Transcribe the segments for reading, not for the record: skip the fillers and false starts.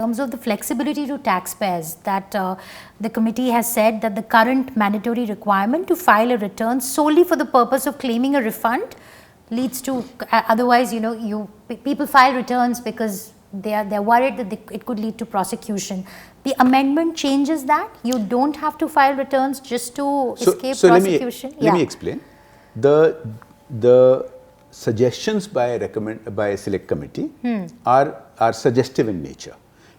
In terms of the flexibility to taxpayers, that the committee has said that the current mandatory requirement to file a return solely for the purpose of claiming a refund leads to, otherwise, people file returns because they're worried that it could lead to prosecution. The amendment changes that. You don't have to file returns just to escape prosecution. Let me explain. The suggestions by a select committee are suggestive in nature.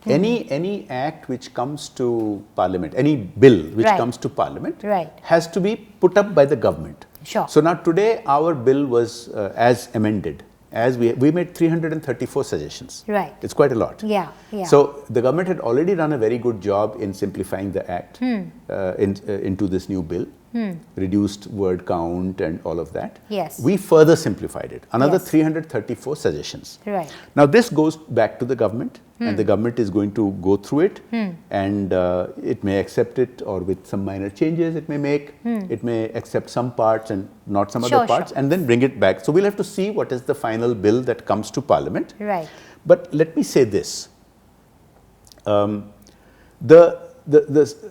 Any act which comes to Parliament, any bill which comes to Parliament has to be put up by the government. Sure. So now today our bill was as amended. As we made 334 suggestions. Right. It's quite a lot. Yeah. So the government had already done a very good job in simplifying the act into this new bill, reduced word count and all of that. Yes. We further simplified it. Another 334 suggestions. Right. Now this goes back to the government and the government is going to go through it and it may accept it, or with some minor changes it may make. It may accept some parts and not some other parts and then bring it back. So we'll have to see what is the final bill that comes to Parliament. Right. But let me say this. The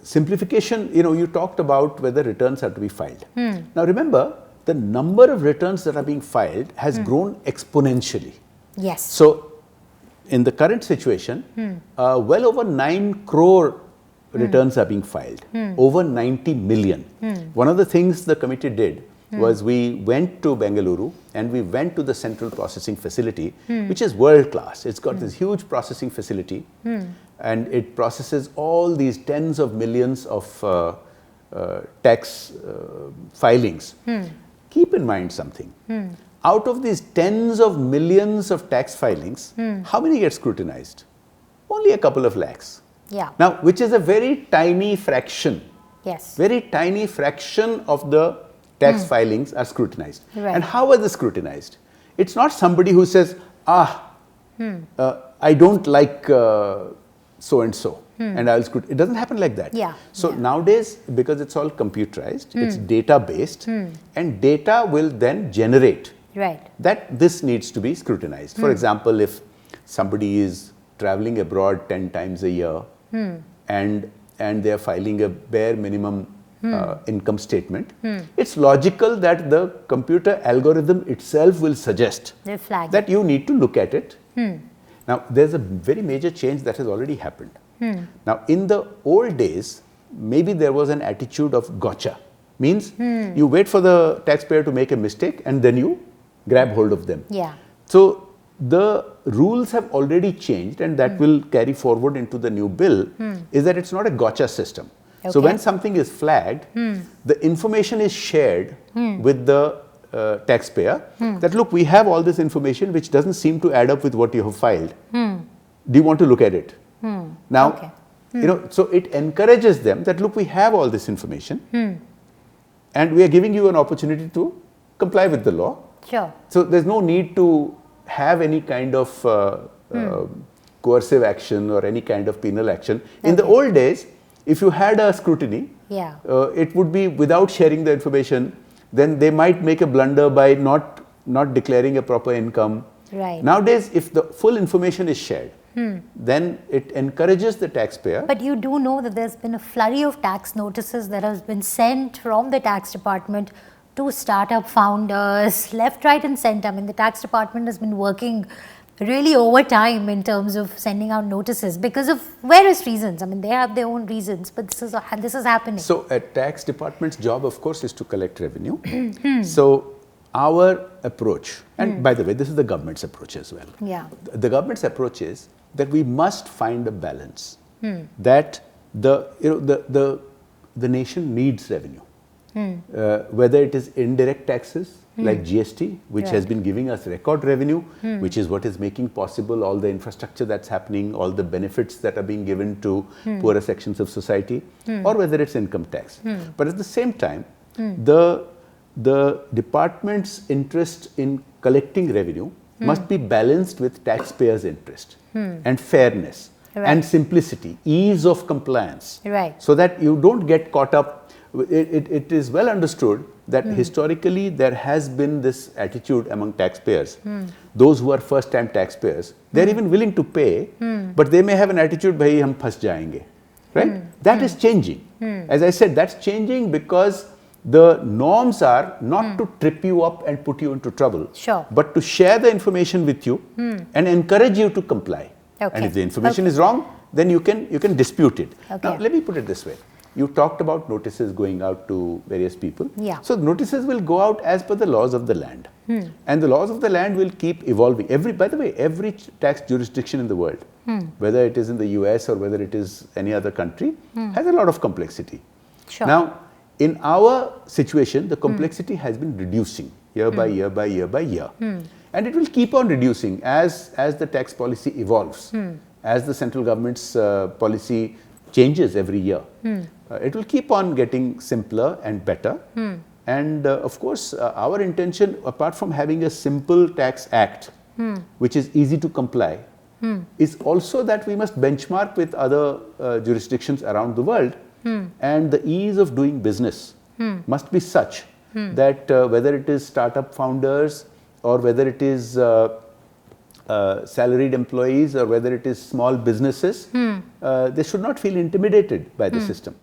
simplification, you talked about whether returns are to be filed. Now remember, the number of returns that are being filed has grown exponentially. Yes. So in the current situation, well over 9 crore returns are being filed, over 90 million. One of the things the committee did was we went to Bengaluru and we went to the central processing facility, which is world class. It's got this huge processing facility and it processes all these tens of millions of tax filings. Keep in mind something. Out of these tens of millions of tax filings, how many get scrutinized? Only a couple of lakhs. Yeah. Now, which is a very tiny fraction. Yes. Very tiny fraction of the tax filings are scrutinized. Right. And how are they scrutinized? It's not somebody who says, I don't like so and so, and I'll scrutinize. It doesn't happen like that. Yeah. So nowadays, because it's all computerized, it's data based, and data will then generate that this needs to be scrutinized. For example, if somebody is traveling abroad 10 times a year and they are filing a bare minimum income statement, it's logical that the computer algorithm itself will suggest that you need to look at it. Now, there's a very major change that has already happened. Now, in the old days, maybe there was an attitude of gotcha. Means you wait for the taxpayer to make a mistake and then you grab hold of them. Yeah. So the rules have already changed, and that will carry forward into the new bill, is that it's not a gotcha system. Okay. So when something is flagged, the information is shared with the taxpayer that, look, we have all this information which doesn't seem to add up with what you have filed. Do you want to look at it? Now, so it encourages them that, look, we have all this information and we are giving you an opportunity to comply with the law. Sure. So there's no need to have any kind of coercive action or any kind of penal action. In the old days, if you had a scrutiny, it would be without sharing the information. Then they might make a blunder by not declaring a proper income. Right. Nowadays, if the full information is shared, then it encourages the taxpayer. But you do know that there's been a flurry of tax notices that has been sent from the tax department to startup founders, left, right and center. I mean, the tax department has been working really overtime in terms of sending out notices because of various reasons. I mean, they have their own reasons, but this is happening. So a tax department's job, of course, is to collect revenue. So our approach, and by the way, this is the government's approach as well. Yeah. The government's approach is that we must find a balance, that the nation needs revenue. Whether it is indirect taxes like GST, which has been giving us record revenue, which is what is making possible all the infrastructure that's happening, all the benefits that are being given to poorer sections of society, or whether it's income tax. But at the same time, the department's interest in collecting revenue must be balanced with taxpayers' interest and fairness and simplicity, ease of compliance, so that you don't get caught up. It is well understood that historically there has been this attitude among taxpayers those who are first time taxpayers, they are even willing to pay, but they may have an attitude, bhai hum phas jayenge, right? That is changing. As I said, that's changing because the norms are not to trip you up and put you into trouble, but to share the information with you and encourage you to comply. And if the information is wrong, then you can dispute it. Now, let me put it this way. You talked about notices going out to various people. So notices will go out as per the laws of the land. And the laws of the land will keep evolving. By the way, every tax jurisdiction in the world, whether it is in the US or whether it is any other country, has a lot of complexity. Now, in our situation, the complexity has been reducing year by year by year by year. And it will keep on reducing as the tax policy evolves, as the central government's policy changes every year. It will keep on getting simpler and better. And of course, our intention, apart from having a simple tax act, which is easy to comply, is also that we must benchmark with other jurisdictions around the world. And the ease of doing business must be such that whether it is startup founders or whether it is salaried employees or whether it is small businesses, they should not feel intimidated by the system.